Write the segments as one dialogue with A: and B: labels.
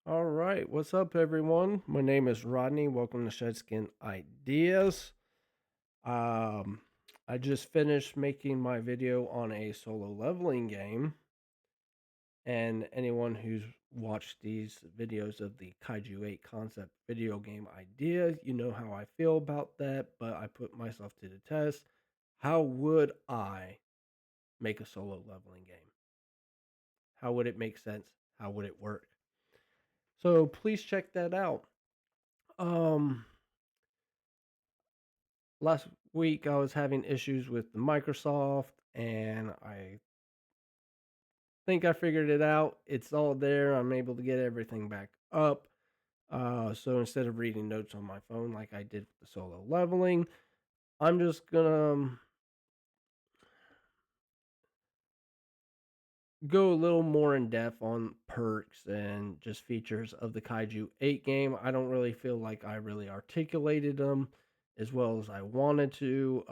A: All right, what's up, everyone? My name is Rodney. Welcome to Shedskin Ideas. Um, I just finished making my video on a solo leveling game, and anyone who's watched these videos of the Kaiju 8 concept video game idea, you know how I feel about that, but I put myself to the test. How would I make a solo leveling game? How would it make sense? How would it work? So please check that out. Um, Last week I was having issues with the Microsoft, and I think I figured it out. It's all there. I'm able to get everything back up. So instead of reading notes on my phone like I did with the solo leveling, I'm just gonna go a little more in depth on perks and just features of the Kaiju 8 game. I don't really feel like I really articulated them as well as I wanted to.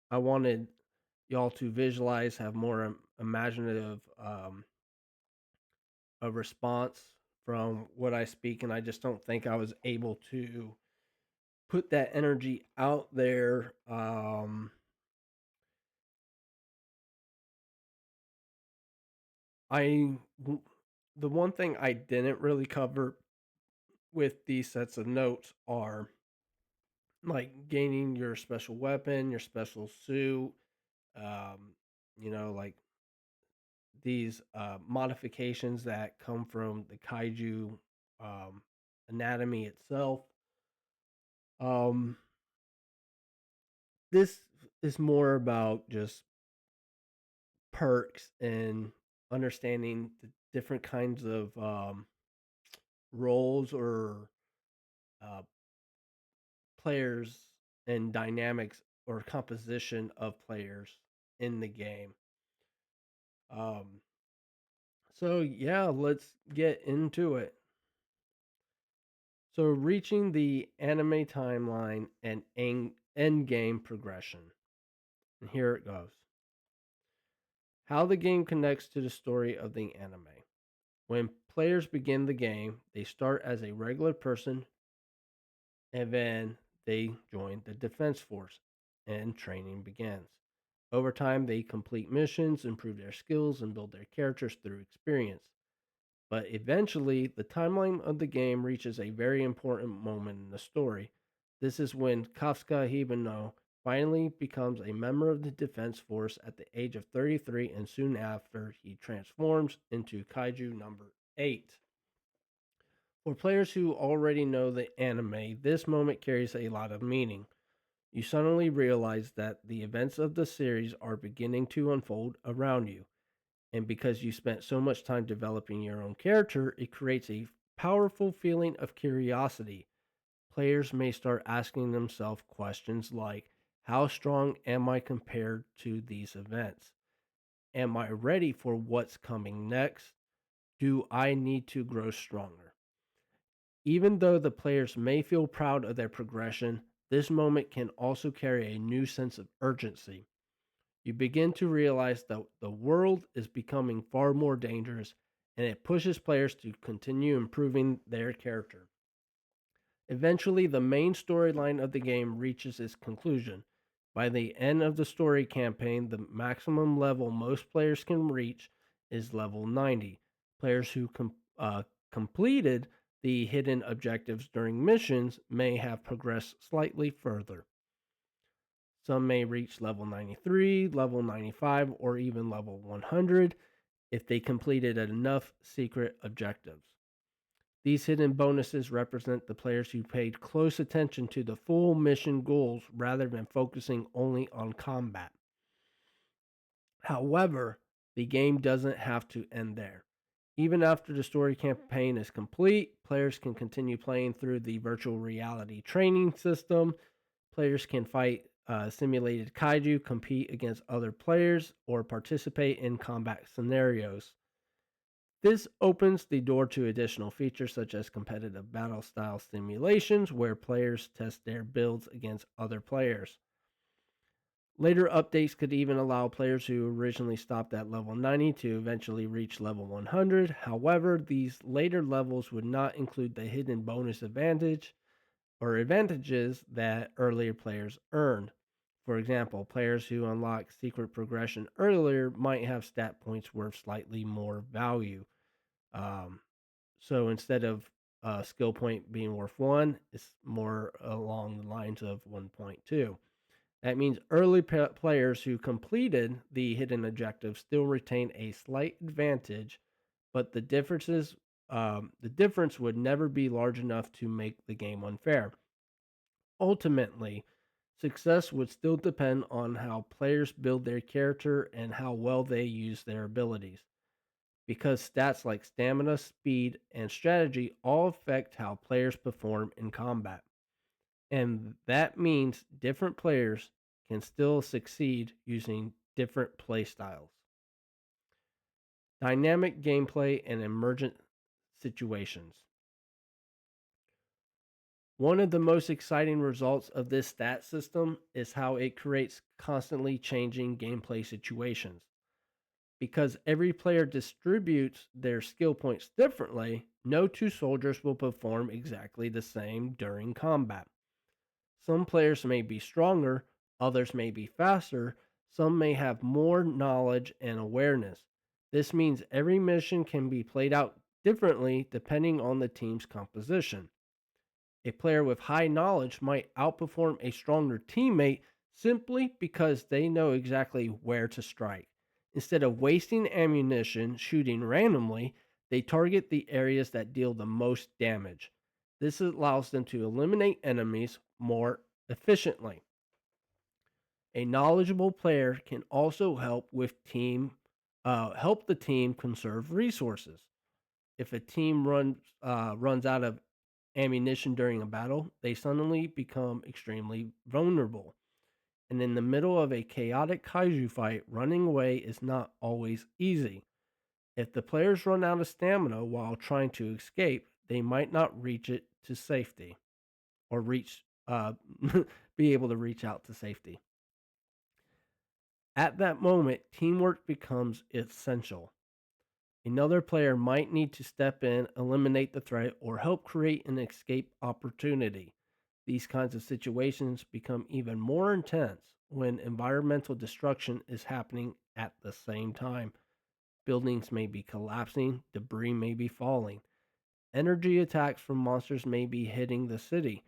A: I wanted y'all to visualize, have more imaginative a response from what I speak, and I just don't think I was able to put that energy out there. I the one thing I didn't really cover with these sets of notes are like gaining your special weapon, your special suit, um, like these modifications that come from the kaiju um, anatomy itself. Um, this is more about just perks and understanding the different kinds of roles or uh, players and dynamics or composition of players in the game. So yeah, let's get into it. So reaching the anime timeline and end game progression. And here it goes. How the game connects to the story of the anime. When players begin the game, they start as a regular person and then they join the defense force and training begins. Over time, they complete missions, improve their skills, and build their characters through experience. But eventually, the timeline of the game reaches a very important moment in the story. This is when Kafka Hibano finally becomes a member of the Defense Force at the age of 33, and soon after, he transforms into Kaiju number 8. For players who already know the anime, this moment carries a lot of meaning. You suddenly realize that the events of the series are beginning to unfold around you. And because you spent so much time developing your own character, it creates a powerful feeling of curiosity. Players may start asking themselves questions like, how strong am I compared to these events? Am I ready for what's coming next? Do I need to grow stronger? Even though the players may feel proud of their progression, this moment can also carry a new sense of urgency. You begin to realize that the world is becoming far more dangerous, and it pushes players to continue improving their character. Eventually, the main storyline of the game reaches its conclusion. By the end of the story campaign, the maximum level most players can reach is level 90. Players who completed the hidden objectives during missions may have progressed slightly further. Some may reach level 93, level 95, or even level 100 if they completed enough secret objectives. These hidden bonuses represent the players who paid close attention to the full mission goals rather than focusing only on combat. However, the game doesn't have to end there. Even after the story campaign is complete, players can continue playing through the virtual reality training system. Players can fight simulated kaiju, compete against other players, or participate in combat scenarios. This opens the door to additional features such as competitive battle style simulations where players test their builds against other players. Later updates could even allow players who originally stopped at level 90 to eventually reach level 100. However, these later levels would not include the hidden bonus advantage or advantages that earlier players earned. For example, players who unlock secret progression earlier might have stat points worth slightly more value. Um, so instead of a skill point being worth one, it's more along the lines of 1.2. That means early players who completed the hidden objective still retain a slight advantage, but the difference would never be large enough to make the game unfair. Ultimately, success would still depend on how players build their character and how well they use their abilities, because stats like stamina, speed, and strategy all affect how players perform in combat. And that means different players can still succeed using different play styles. Dynamic gameplay and emergent situations. One of the most exciting results of this stat system is how it creates constantly changing gameplay situations. Because every player distributes their skill points differently, no two soldiers will perform exactly the same during combat. Some players may be stronger, others may be faster, some may have more knowledge and awareness. This means every mission can be played out differently depending on the team's composition. A player with high knowledge might outperform a stronger teammate simply because they know exactly where to strike. Instead of wasting ammunition shooting randomly, they target the areas that deal the most damage. This allows them to eliminate enemies more efficiently. A knowledgeable player can also help the team conserve resources. If a team runs out of ammunition during a battle, they suddenly become extremely vulnerable. And in the middle of a chaotic kaiju fight, running away is not always easy. If the players run out of stamina while trying to escape, they might not reach it to safety or reach be able to reach out to safety. At that moment, teamwork becomes essential. Another player might need to step in, eliminate the threat, or help create an escape opportunity. These kinds of situations become even more intense when environmental destruction is happening at the same time. Buildings may be collapsing, debris may be falling, energy attacks from monsters may be hitting the city.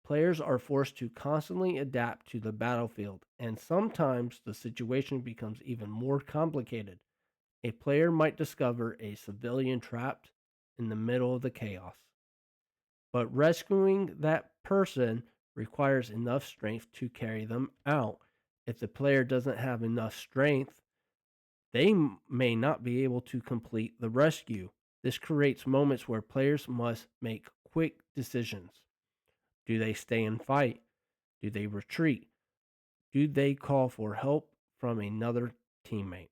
A: Players are forced to constantly adapt to the battlefield, and sometimes the situation becomes even more complicated. A player might discover a civilian trapped in the middle of the chaos, but rescuing that person requires enough strength to carry them out. If the player doesn't have enough strength, they may not be able to complete the rescue. This creates moments where players must make quick decisions. Do they stay and fight? Do they retreat? Do they call for help from another teammate?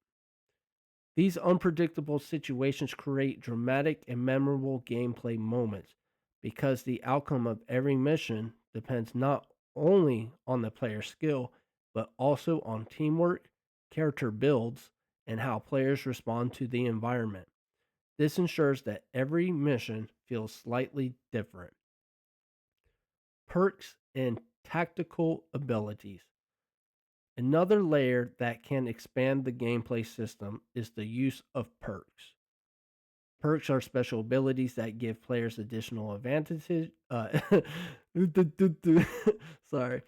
A: These unpredictable situations create dramatic and memorable gameplay moments because the outcome of every mission depends not only on the player's skill, but also on teamwork, character builds, and how players respond to the environment. This ensures that every mission feels slightly different. Perks and tactical abilities. Another layer that can expand the gameplay system is the use of perks. Perks are special abilities that give players additional advantages. Sorry,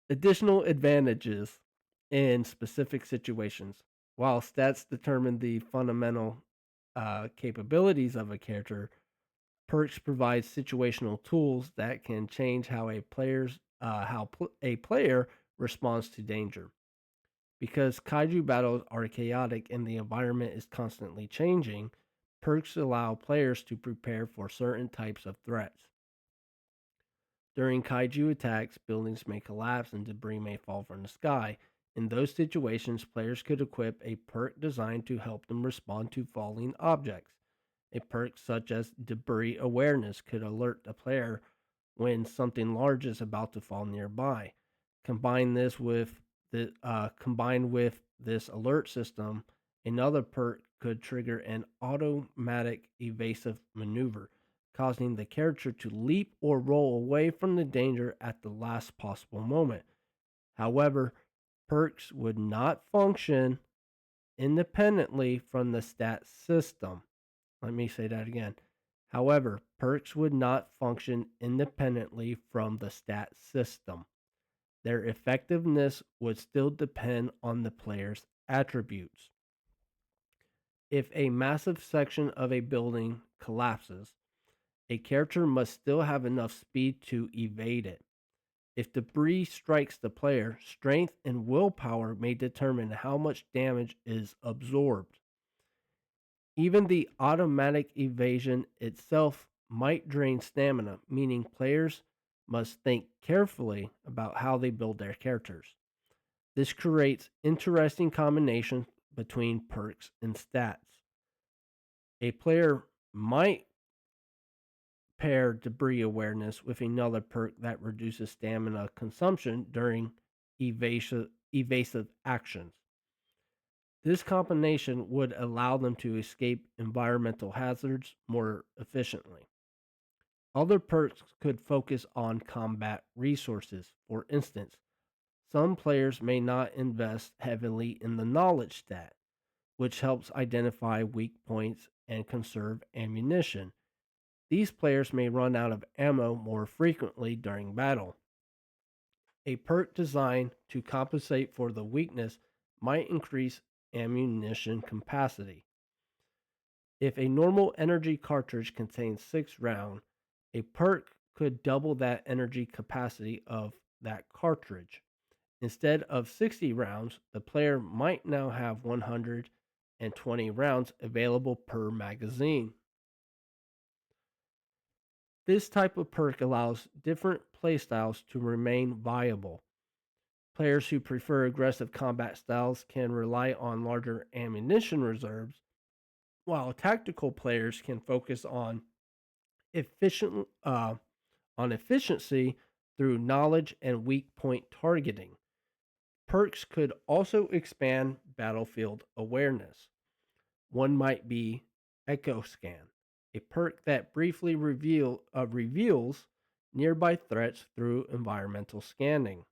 A: additional advantages in specific situations. While stats determine the fundamental capabilities of a character, perks provide situational tools that can change how a player responds to danger. Because kaiju battles are chaotic and the environment is constantly changing, perks allow players to prepare for certain types of threats. During kaiju attacks, buildings may collapse and debris may fall from the sky. In those situations, players could equip a perk designed to help them respond to falling objects. A perk such as debris awareness could alert the player when something large is about to fall nearby. Combine this with Combined with this alert system, another perk could trigger an automatic evasive maneuver, causing the character to leap or roll away from the danger at the last possible moment. However, perks would not function independently from the stat system. Let me say that again. However, perks would not function independently from the stat system. Their effectiveness would still depend on the player's attributes. If a massive section of a building collapses, a character must still have enough speed to evade it. If debris strikes the player, strength and willpower may determine how much damage is absorbed. Even the automatic evasion itself might drain stamina, meaning players must think carefully about how they build their characters. This creates interesting combinations between perks and stats. A player might pair debris awareness with another perk that reduces stamina consumption during evasive actions. This combination would allow them to escape environmental hazards more efficiently. Other perks could focus on combat resources. For instance, some players may not invest heavily in the knowledge stat, which helps identify weak points and conserve ammunition. These players may run out of ammo more frequently during battle. A perk designed to compensate for the weakness might increase ammunition capacity. If a normal energy cartridge contains 6 rounds, a perk could double that energy capacity of that cartridge. Instead of 60 rounds, the player might now have 120 rounds available per magazine. This type of perk allows different playstyles to remain viable. Players who prefer aggressive combat styles can rely on larger ammunition reserves, while tactical players can focus efficient on efficiency through knowledge and weak point targeting. Perks could also expand battlefield awareness. One might be Echo Scan, a perk that briefly reveals nearby threats through environmental scanning.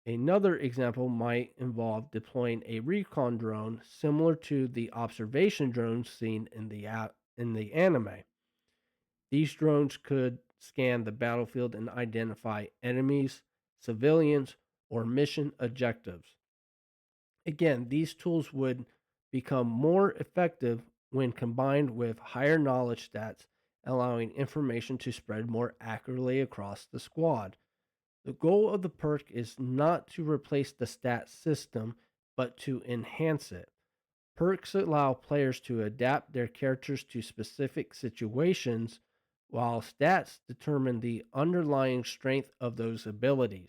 A: Another example might involve deploying a recon drone similar to the observation drones seen in the anime. These drones could scan the battlefield and identify enemies, civilians, or mission objectives. Again, these tools would become more effective when combined with higher knowledge stats, allowing information to spread more accurately across the squad. The goal of the perk is not to replace the stat system, but to enhance it. Perks allow players to adapt their characters to specific situations, while stats determine the underlying strength of those abilities.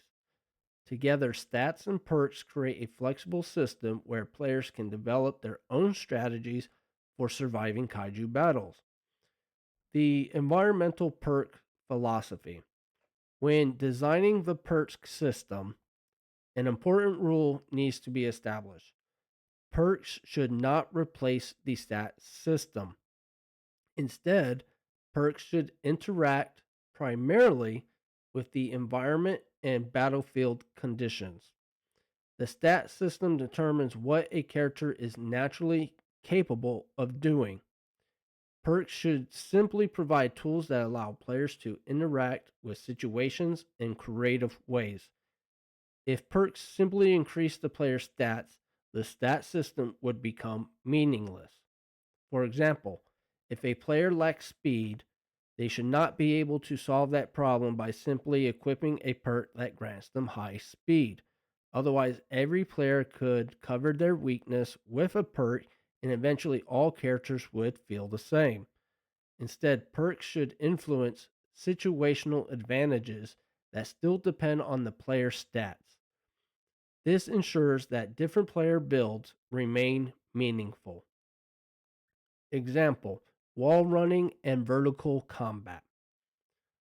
A: Together, stats and perks create a flexible system where players can develop their own strategies for surviving kaiju battles. The environmental perk philosophy. When designing the perks system, an important rule needs to be established. Perks should not replace the stat system. Instead, perks should interact primarily with the environment and battlefield conditions. The stat system determines what a character is naturally capable of doing. Perks should simply provide tools that allow players to interact with situations in creative ways. If perks simply increase the player's stats, the stat system would become meaningless. For example, if a player lacks speed, they should not be able to solve that problem by simply equipping a perk that grants them high speed. Otherwise, every player could cover their weakness with a perk, and eventually all characters would feel the same. Instead, perks should influence situational advantages that still depend on the player's stats. This ensures that different player builds remain meaningful. Example: wall running and vertical combat.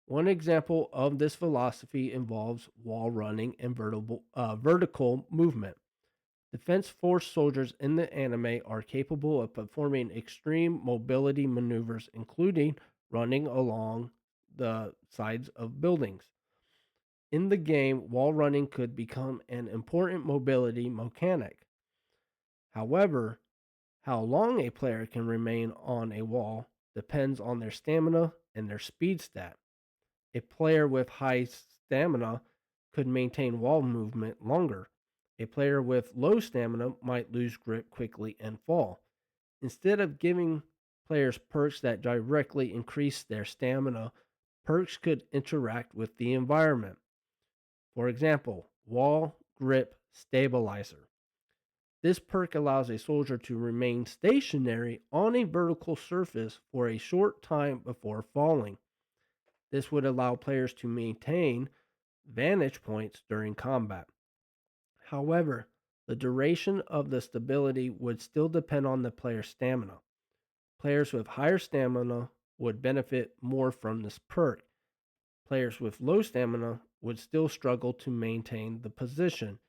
A: One example of this philosophy involves wall running and vertical movement. Defense Force soldiers in the anime are capable of performing extreme mobility maneuvers, including running along the sides of buildings. In the game, wall running could become an important mobility mechanic. However, how long a player can remain on a wall depends on their stamina and their speed stat. A player with high stamina could maintain wall movement longer. A player with low stamina might lose grip quickly and fall. Instead of giving players perks that directly increase their stamina, perks could interact with the environment. For example, Wall Grip Stabilizer. This perk allows a soldier to remain stationary on a vertical surface for a short time before falling. This would allow players to maintain vantage points during combat. However, the duration of the stability would still depend on the player's stamina. Players with higher stamina would benefit more from this perk. Players with low stamina would still struggle to maintain the position.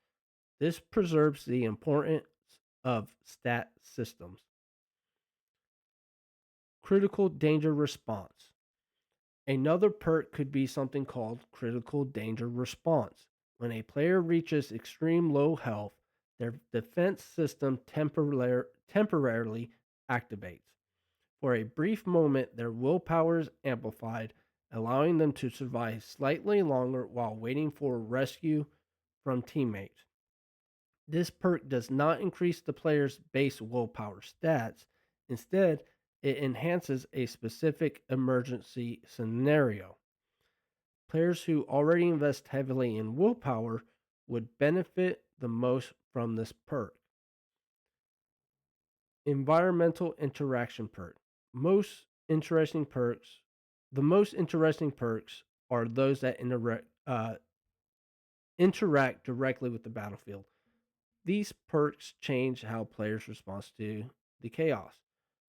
A: This preserves the importance of stat systems. Critical danger response. Another perk could be something called critical danger response. When a player reaches extreme low health, their defense system temporarily activates. For a brief moment, their willpower is amplified, allowing them to survive slightly longer while waiting for rescue from teammates. This perk does not increase the player's base willpower stats. Instead, it enhances a specific emergency scenario. Players who already invest heavily in willpower would benefit the most from this perk. Environmental interaction perk. Most interesting perks. The most interesting perks are those that interact directly with the battlefield. These perks change how players respond to the chaos.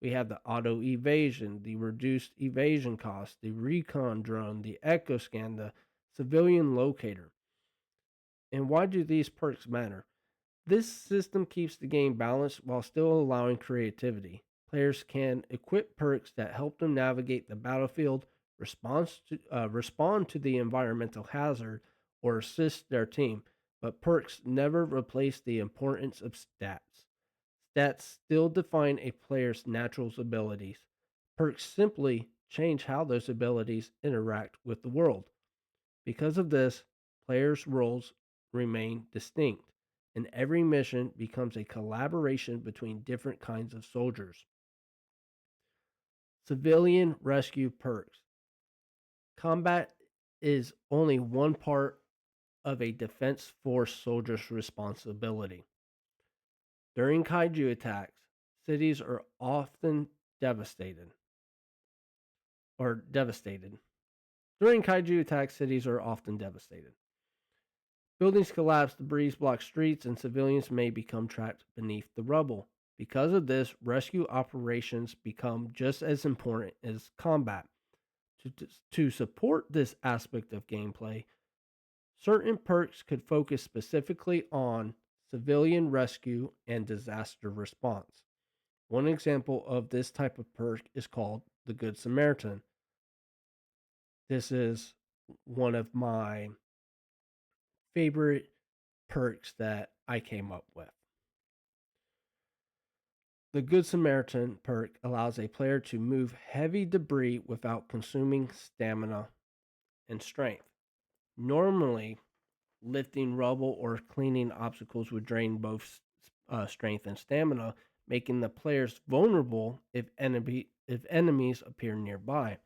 A: We have the auto evasion, the reduced evasion cost, the recon drone, the echo scan, the civilian locator. And why do these perks matter? This system keeps the game balanced while still allowing creativity. Players can equip perks that help them navigate the battlefield, respond to the environmental hazard, or assist their team, but perks never replace the importance of stats. Stats still define a player's natural abilities. Perks simply change how those abilities interact with the world. Because of this, players' roles remain distinct, and every mission becomes a collaboration between different kinds of soldiers. Civilian rescue perks. Combat is only one part of a defense force soldier's responsibility. During kaiju attacks, cities are often devastated. During kaiju attacks, cities are often devastated. Buildings collapse, debris block streets, and civilians may become trapped beneath the rubble. Because of this, rescue operations become just as important as combat. To support this aspect of gameplay, certain perks could focus specifically on civilian rescue and disaster response. One example of this type of perk is called the Good Samaritan. This is one of my favorite perks that I came up with. The Good Samaritan perk allows a player to move heavy debris without consuming stamina and strength. Normally, lifting rubble or cleaning obstacles would drain both strength and stamina, making the players vulnerable if enemies appear nearby.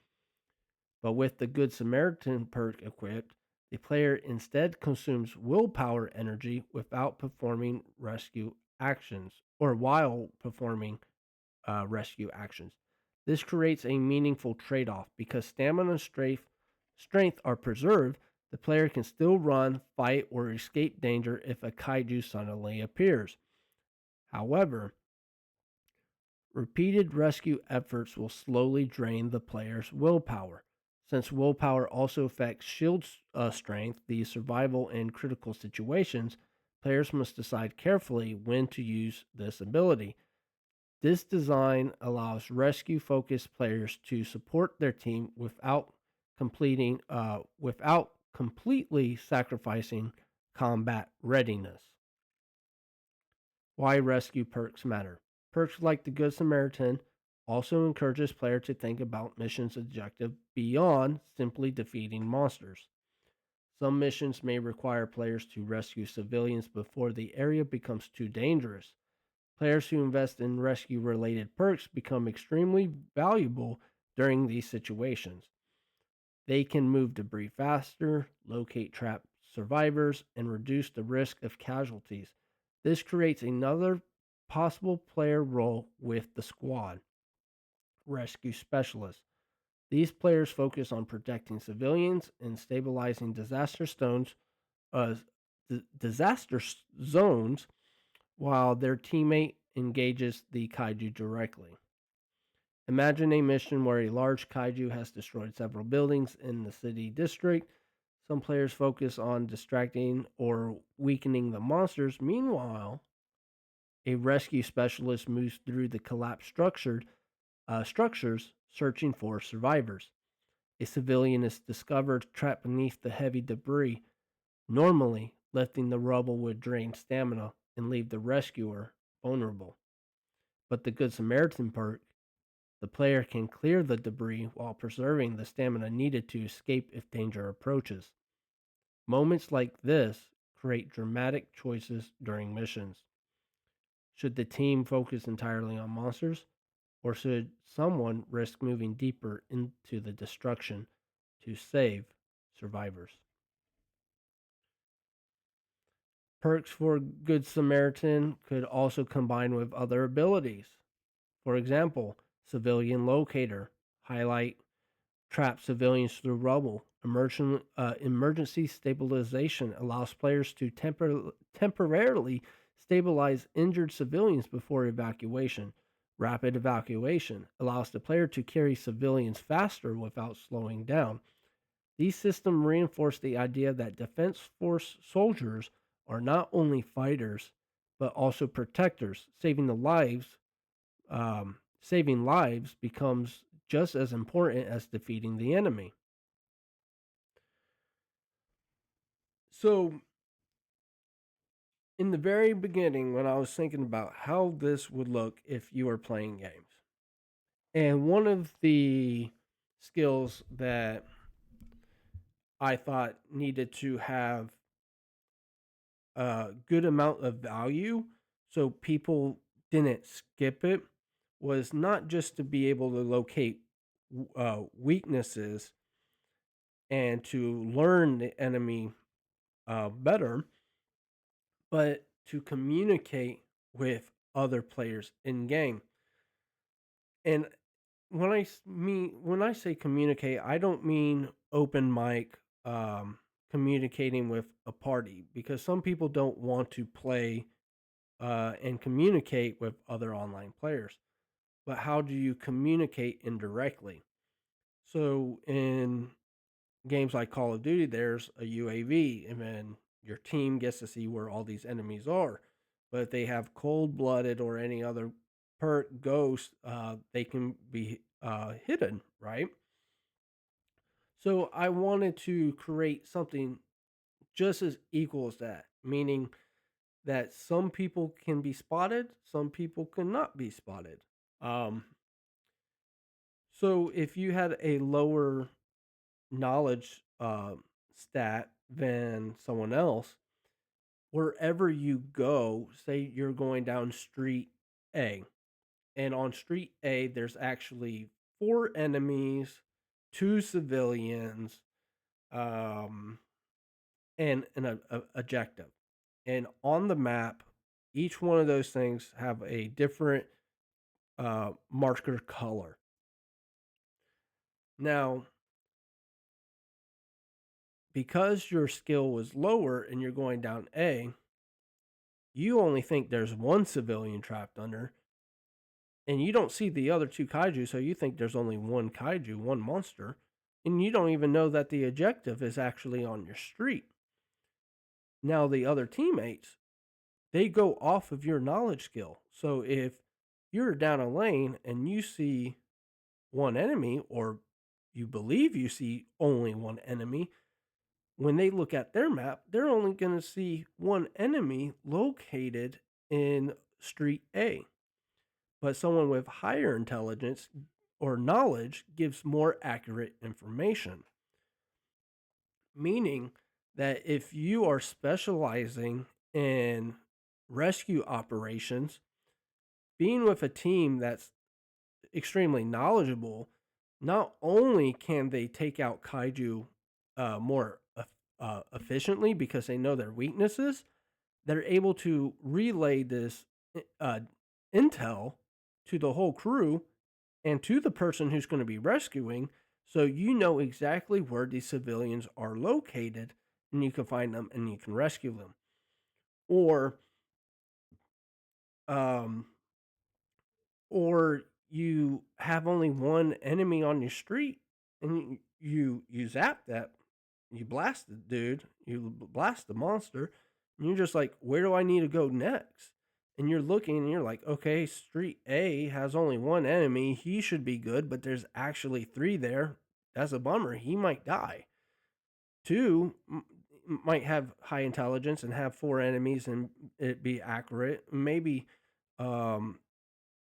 A: But with the Good Samaritan perk equipped, the player instead consumes willpower energy without performing rescue actions or while performing rescue actions. This creates a meaningful trade off because stamina and strength are preserved. The player can still run, fight, or escape danger if a kaiju suddenly appears. However, repeated rescue efforts will slowly drain the player's willpower. Since willpower also affects shield strength, the survival in critical situations, players must decide carefully when to use this ability. This design allows rescue focused players to support their team without completely sacrificing combat readiness. Why rescue perks matter. Perks like the Good Samaritan also encourages player to think about missions objective beyond simply defeating monsters. Some missions may require players to rescue civilians before the area becomes too dangerous. Players who invest in rescue related perks become extremely valuable during these situations. They can move debris faster, locate trapped survivors, and reduce the risk of casualties. This creates another possible player role with the squad rescue specialists. These players focus on protecting civilians and stabilizing uh, disaster zones while their teammate engages the kaiju directly. Imagine a mission where a large kaiju has destroyed several buildings in the city district. Some players focus on distracting or weakening the monsters. Meanwhile, a rescue specialist moves through the collapsed structures searching for survivors. A civilian is discovered trapped beneath the heavy debris. Normally, lifting the rubble would drain stamina and leave the rescuer vulnerable. But the Good Samaritan perk, the player can clear the debris while preserving the stamina needed to escape if danger approaches. Moments like this create dramatic choices during missions. Should the team focus entirely on monsters, or should someone risk moving deeper into the destruction to save survivors? Perks for Good Samaritan could also combine with other abilities. For example, Civilian Locator, highlight trap civilians through rubble. Emergency stabilization allows players to temporarily stabilize injured civilians before evacuation. Rapid evacuation allows the player to carry civilians faster without slowing down. These systems reinforce the idea that Defense Force soldiers are not only fighters, but also protectors. Saving lives becomes just as important as defeating the enemy. So, in the very beginning, when I was thinking about how this would look if you were playing games, and one of the skills that I thought needed to have a good amount of value so people didn't skip it was not just to be able to locate weaknesses and to learn the enemy better, but to communicate with other players in game. And when I say communicate, I don't mean open mic communicating with a party because some people don't want to play and communicate with other online players. But how do you communicate indirectly? So in games like Call of Duty, there's a UAV, and then your team gets to see where all these enemies are. But if they have cold blooded or any other perk ghost, they can be hidden, right? So I wanted to create something just as equal as that, meaning that some people can be spotted, some people cannot be spotted. Um, so if you had a lower knowledge stat than someone else, wherever you go, say you're going down street A, and on street A, there's actually four enemies, two civilians, um, and an objective. And on the map, each one of those things have a different marker color. Now, because your skill was lower and you're going down A, you only think there's one civilian trapped under, and you don't see the other two kaiju, so you think there's only one kaiju, one monster. and you don't even know that the objective is actually on your street. Now, the other teammates, they go off of your knowledge skill. So if you're down a lane and you see one enemy, or you believe you see only one enemy, when they look at their map, they're only going to see one enemy located in street A. But someone with higher intelligence or knowledge gives more accurate information. Meaning that if you are specializing in rescue operations, being with a team that's extremely knowledgeable, not only can they take out kaiju more efficiently because they know their weaknesses, they're able to relay this uh, intel to the whole crew and to the person who's going to be rescuing, so you know exactly where these civilians are located and you can find them and you can rescue them. Or um, or you have only one enemy on your street and you zap that, you blast the dude, you blast the monster, and you're just like, where do I need to go next? And you're looking and you're like, okay, street A has only one enemy, he should be good, but there's actually three there. That's a bummer, he might die. Two might have high intelligence and have four enemies and it be accurate. Maybe um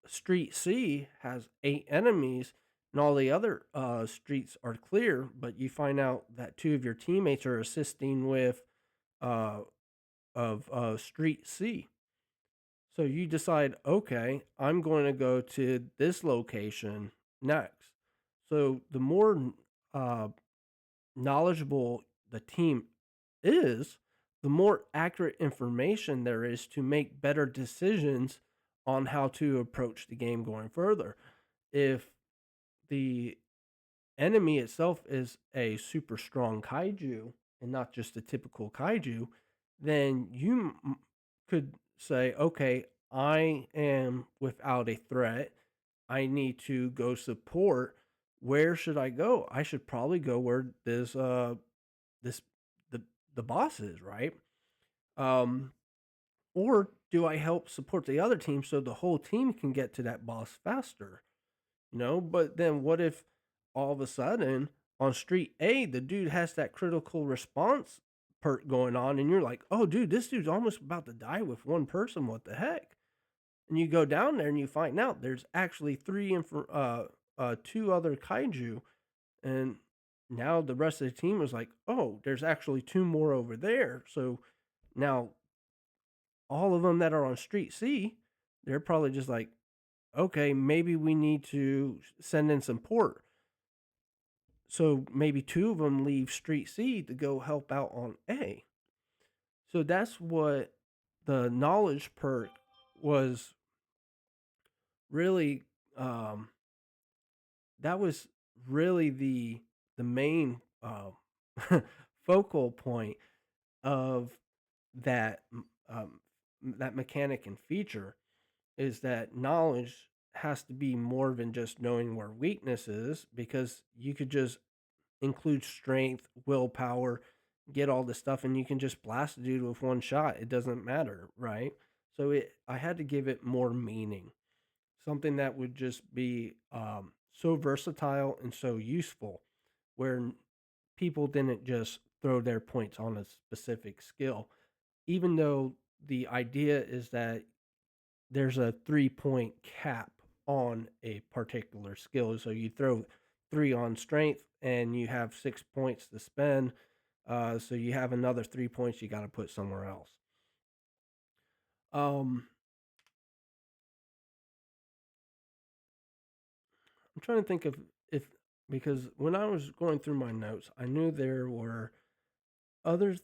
A: Street C has eight enemies, and all the other streets are clear. But you find out that two of your teammates are assisting with uh, Street C. So you decide, okay, I'm going to go to this location next. So the more uh, knowledgeable the team is, the more accurate information there is to make better decisions on how to approach the game going further. If the enemy itself is a super strong kaiju and not just a typical kaiju, then you could say, okay, I am without a threat. I need to go support. Where should I go? I should probably go where this the the boss is, right? Um, or do I help support the other team so the whole team can get to that boss faster? But then what if all of a sudden on street A, the dude has that critical response perk going on, and you're like, oh, dude, this dude's almost about to die with one person. What the heck? And you go down there and you find out there's actually two other kaiju, and now the rest of the team is like, oh, there's actually two more over there. So now all of them that are on street C, they're probably just like, okay, maybe we need to send in support. So maybe two of them leave Street C to go help out on A. So that's what the knowledge perk was really. That was really the main focal point of that that mechanic and feature, is that knowledge has to be more than just knowing where weakness is, because you could just include strength, willpower, get all this stuff, and you can just blast a dude with one shot. It doesn't matter, right? So I had to give it more meaning, something that would just be so versatile and so useful, where people didn't just throw their points on a specific skill, even though the idea is that there's a 3 point cap on a particular skill. So you throw three on strength and you have 6 points to spend. So you have another 3 points you got to put somewhere else. Um, I'm trying to think of if, because when I was going through my notes, I knew there were other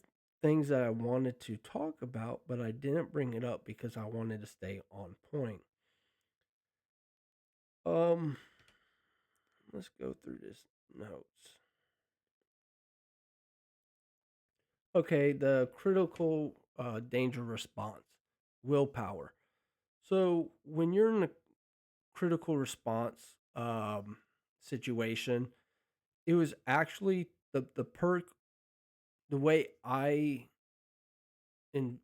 A: things that I wanted to talk about, but I didn't bring it up because I wanted to stay on point. Um, let's go through this notes. Okay, the critical danger response, willpower. So when you're in a critical response situation, it was actually the perk. The way and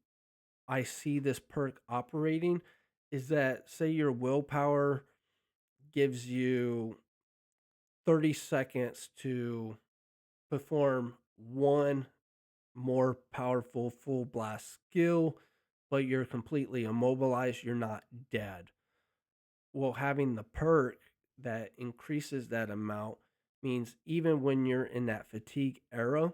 A: I see this perk operating is that, say your willpower gives you 30 seconds to perform one more powerful full blast skill, but you're completely immobilized, you're not dead. Well, having the perk that increases that amount means even when you're in that fatigue era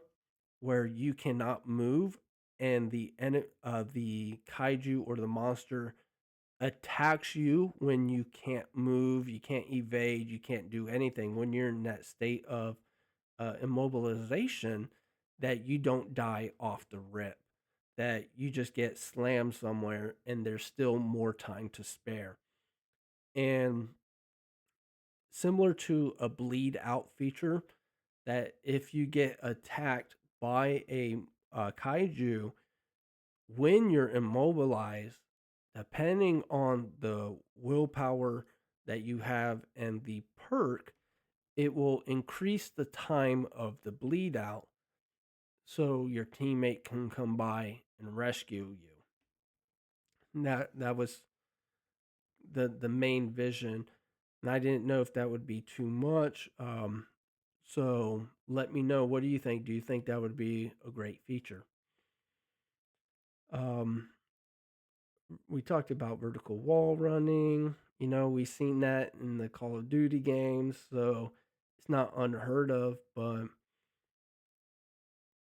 A: where you cannot move and the kaiju or the monster attacks you when you can't move, you can't evade, you can't do anything. When you're in that state of immobilization, that you don't die off the rip, that you just get slammed somewhere and there's still more time to spare. And similar to a bleed out feature, that if you get attacked by a kaiju when you're immobilized, depending on the willpower that you have and the perk, it will increase the time of the bleed out so your teammate can come by and rescue you. And that was the main vision, and I didn't know if that would be too much. So let me know. What do you think? Do you think that would be a great feature? Um, we talked about vertical wall running. You know, we've seen that in the Call of Duty games, so it's not unheard of. But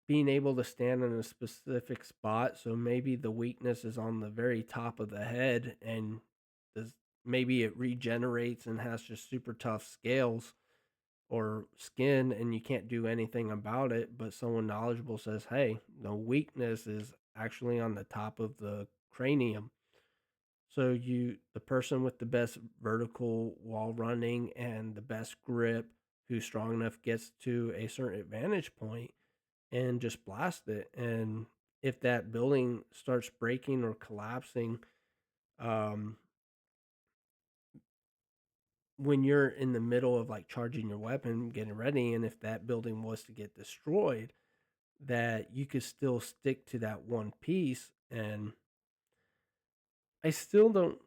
A: being able to stand in a specific spot, so maybe the weakness is on the very top of the head, and does maybe it regenerates and has just super tough scales or skin, and you can't do anything about it. But someone knowledgeable says, "Hey, the weakness is actually on the top of the cranium." So the person with the best vertical wall running and the best grip, who's strong enough, gets to a certain vantage point and just blast it. And if that building starts breaking or collapsing, um, when you're in the middle of like charging your weapon, getting ready, and if that building was to get destroyed, that you could still stick to that one piece. And I still don't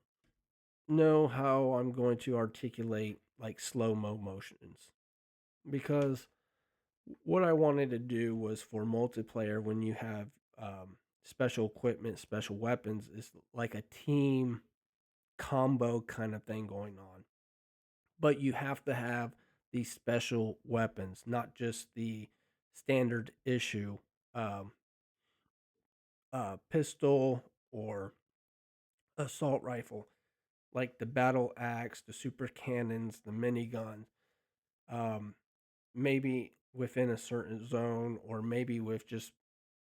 A: know how I'm going to articulate like slow mo motions, because what I wanted to do was for multiplayer, when you have special equipment, special weapons, is like a team combo kind of thing going on. But you have to have these special weapons, not just the standard issue um, pistol or assault rifle, like the battle axe, the super cannons, the minigun. Um, Maybe within a certain zone, or maybe with just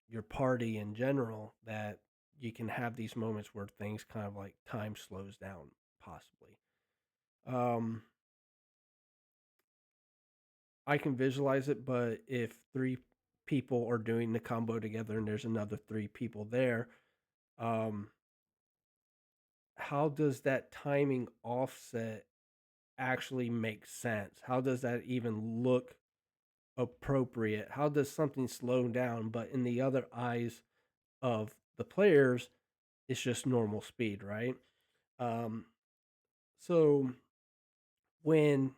A: your party in general, that you can have these moments where things kind of like time slows down, possibly. Um, I can visualize it, but if three people are doing the combo together and there's another three people there, um, how does that timing offset actually make sense? How does that even look appropriate? How does something slow down, but in the other eyes of the players, it's just normal speed, right? Um, so when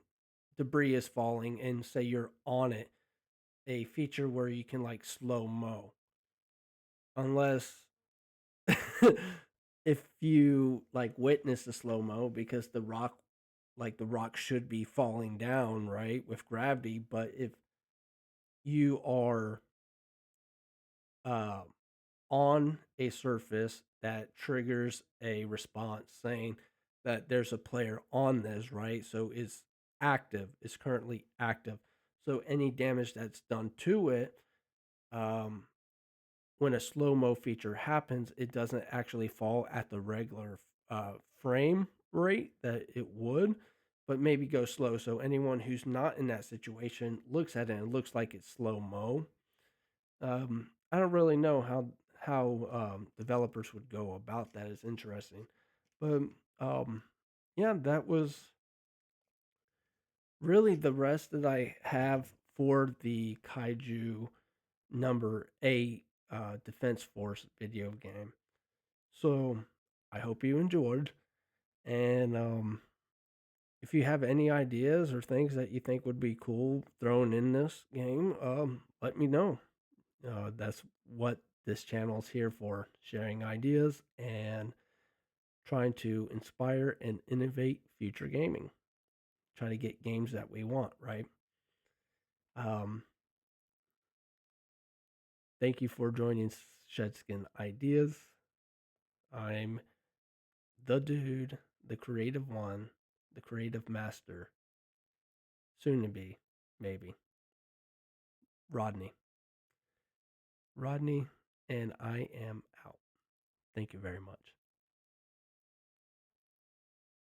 A: debris is falling and say you're on it, a feature where you can like slow mo, unless if you like witness the slow mo, because the rock should be falling down, right, with gravity. But if you are uh, on a surface that triggers a response saying that there's a player on this, right? So it's currently active. So any damage that's done to it, um, when a slow mo feature happens, it doesn't actually fall at the regular frame rate that it would, but maybe go slow. So anyone who's not in that situation looks at it and it looks like it's slow mo. I don't really know how developers would go about that. It's interesting, but um, yeah, that was really the rest that I have for the Kaiju number 8 Defense Force video game. So I hope you enjoyed. And if you have any ideas or things that you think would be cool thrown in this game, let me know. That's what this channel is here for, sharing ideas and trying to inspire and innovate future gaming. Try to get games that we want, right? Um, Thank you for joining Shedskin Ideas. I'm the dude, the creative one, the creative master, soon to be, maybe, Rodney. Rodney, and I am out. Thank you very much.